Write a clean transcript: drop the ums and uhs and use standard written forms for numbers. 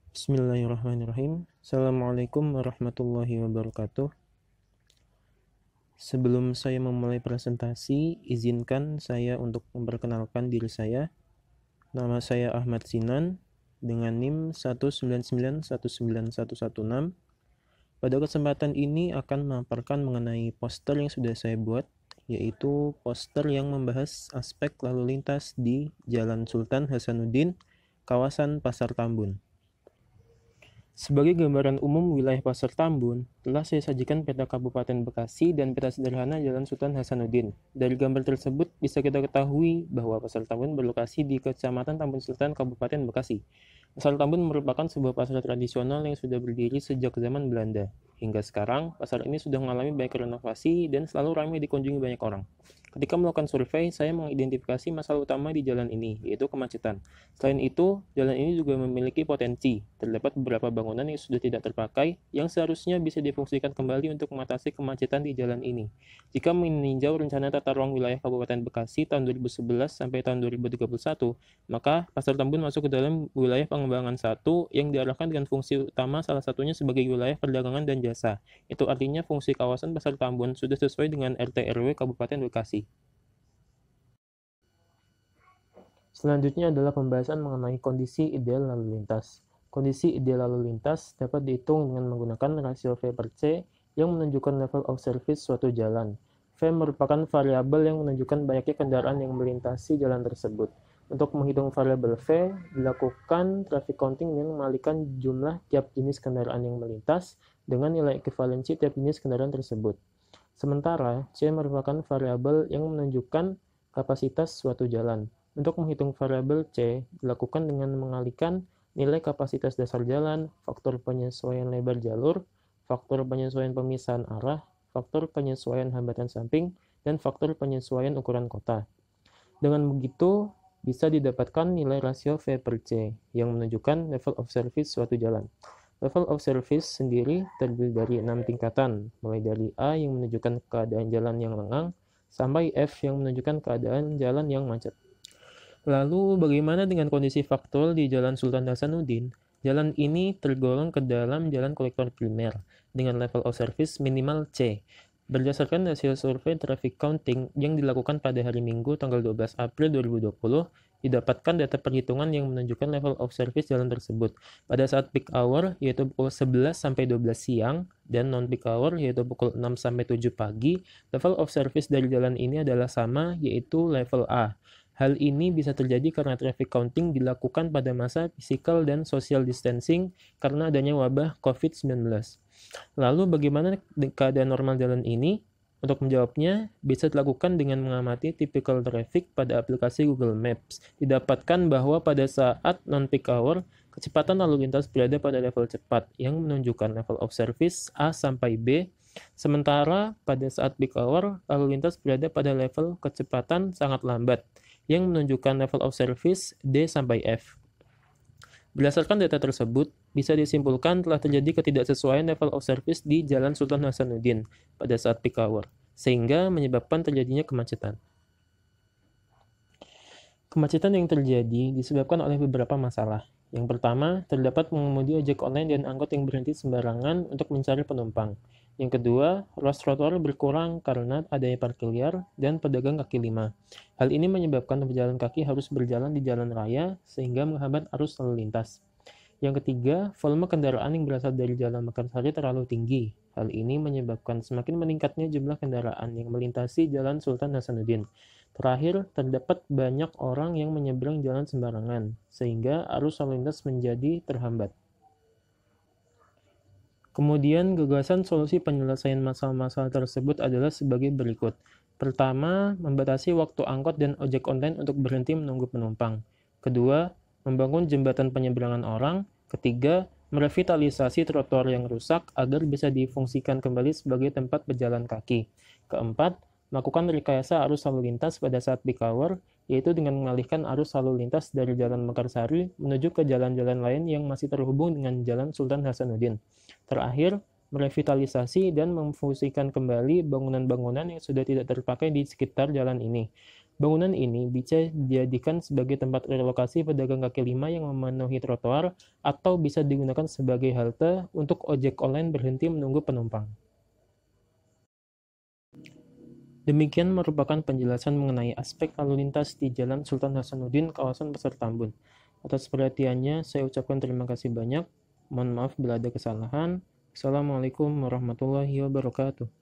Bismillahirrahmanirrahim. Assalamualaikum warahmatullahi wabarakatuh. Sebelum saya memulai presentasi, izinkan saya untuk memperkenalkan diri saya. Nama saya Ahmad Sinan dengan NIM 1991916. Pada kesempatan ini akan memaparkan mengenai poster yang sudah saya buat, yaitu poster yang membahas aspek lalu lintas di Jalan Sultan Hasanuddin, kawasan Pasar Tambun. Sebagai gambaran umum wilayah Pasar Tambun, telah saya sajikan peta Kabupaten Bekasi dan peta sederhana Jalan Sultan Hasanuddin. Dari gambar tersebut bisa kita ketahui bahwa Pasar Tambun berlokasi di Kecamatan Tambun Selatan, Kabupaten Bekasi. Pasar Tambun merupakan sebuah pasar tradisional yang sudah berdiri sejak zaman Belanda. Hingga sekarang, pasar ini sudah mengalami banyak renovasi dan selalu ramai dikunjungi banyak orang. Ketika melakukan survei, saya mengidentifikasi masalah utama di jalan ini, yaitu kemacetan. Selain itu, jalan ini juga memiliki potensi. Terdapat beberapa bangunan yang sudah tidak terpakai, yang seharusnya bisa difungsikan kembali untuk mengatasi kemacetan di jalan ini. Jika meninjau rencana tata ruang wilayah Kabupaten Bekasi tahun 2011 sampai tahun 2031, maka Pasar Tambun masuk ke dalam wilayah pengembangan 1 yang diarahkan dengan fungsi utama salah satunya sebagai wilayah perdagangan dan jasa. Itu artinya fungsi kawasan Pasar Tambun sudah sesuai dengan RT RW Kabupaten Bekasi. Selanjutnya adalah pembahasan mengenai kondisi ideal lalu lintas. Kondisi ideal lalu lintas dapat dihitung dengan menggunakan rasio V per C yang menunjukkan level of service suatu jalan. V merupakan variabel yang menunjukkan banyaknya kendaraan yang melintasi jalan tersebut. Untuk menghitung variabel V, dilakukan traffic counting dengan mengalihkan jumlah tiap jenis kendaraan yang melintas dengan nilai ekivalensi tiap jenis kendaraan tersebut. Sementara, C merupakan variabel yang menunjukkan kapasitas suatu jalan. Untuk menghitung variabel C, dilakukan dengan mengalihkan nilai kapasitas dasar jalan, faktor penyesuaian lebar jalur, faktor penyesuaian pemisahan arah, faktor penyesuaian hambatan samping, dan faktor penyesuaian ukuran kota. Dengan begitu, bisa didapatkan nilai rasio V per C yang menunjukkan level of service suatu jalan. Level of service sendiri terdiri dari 6 tingkatan, mulai dari A yang menunjukkan keadaan jalan yang lengang, sampai F yang menunjukkan keadaan jalan yang macet. Lalu bagaimana dengan kondisi faktual di Jalan Sultan Hasanuddin? Jalan ini tergolong ke dalam jalan kolektor primer dengan level of service minimal C. Berdasarkan hasil survei traffic counting yang dilakukan pada hari Minggu tanggal 12 April 2020, didapatkan data perhitungan yang menunjukkan level of service jalan tersebut. Pada saat peak hour yaitu pukul 11 sampai 12 siang dan non peak hour yaitu pukul 6 sampai 7 pagi, level of service dari jalan ini adalah sama yaitu level A. Hal ini bisa terjadi karena traffic counting dilakukan pada masa physical dan social distancing karena adanya wabah COVID-19. Lalu bagaimana keadaan normal jalan ini? Untuk menjawabnya, bisa dilakukan dengan mengamati typical traffic pada aplikasi Google Maps. Didapatkan bahwa pada saat non-peak hour, kecepatan lalu lintas berada pada level cepat yang menunjukkan level of service A sampai B, sementara pada saat peak hour, lalu lintas berada pada level kecepatan sangat lambat yang menunjukkan level of service D sampai F. Berdasarkan data tersebut, bisa disimpulkan telah terjadi ketidaksesuaian level of service di Jalan Sultan Hasanuddin pada saat peak hour, sehingga menyebabkan terjadinya kemacetan. Kemacetan yang terjadi disebabkan oleh beberapa masalah. Yang pertama, terdapat pengemudi ojek online dan angkot yang berhenti sembarangan untuk mencari penumpang. Yang kedua, ruas trotoar berkurang karena adanya parkir liar dan pedagang kaki lima. Hal ini menyebabkan pejalan kaki harus berjalan di jalan raya sehingga menghambat arus lalu lintas. Yang ketiga, volume kendaraan yang berasal dari Jalan Mekarsari terlalu tinggi. Hal ini menyebabkan semakin meningkatnya jumlah kendaraan yang melintasi Jalan Sultan Hasanuddin. Terakhir, terdapat banyak orang yang menyeberang jalan sembarangan, sehingga arus lalu lintas menjadi terhambat. Kemudian, gagasan solusi penyelesaian masalah-masalah tersebut adalah sebagai berikut. Pertama, membatasi waktu angkot dan ojek online untuk berhenti menunggu penumpang. Kedua, membangun jembatan penyeberangan orang. Ketiga, merevitalisasi trotoar yang rusak agar bisa difungsikan kembali sebagai tempat pejalan kaki. Keempat, melakukan rekayasa arus lalu lintas pada saat peak hour, yaitu dengan mengalihkan arus lalu lintas dari Jalan Mekarsari menuju ke jalan-jalan lain yang masih terhubung dengan Jalan Sultan Hasanuddin. Terakhir, merevitalisasi dan memfungsikan kembali bangunan-bangunan yang sudah tidak terpakai di sekitar jalan ini. Bangunan ini bisa dijadikan sebagai tempat relokasi pedagang kaki lima yang memenuhi trotoar atau bisa digunakan sebagai halte untuk ojek online berhenti menunggu penumpang. Demikian merupakan penjelasan mengenai aspek lalu lintas di Jalan Sultan Hasanuddin, kawasan Pasar Tambun. Atas perhatiannya, saya ucapkan terima kasih banyak. Mohon maaf bila ada kesalahan. Assalamualaikum warahmatullahi wabarakatuh.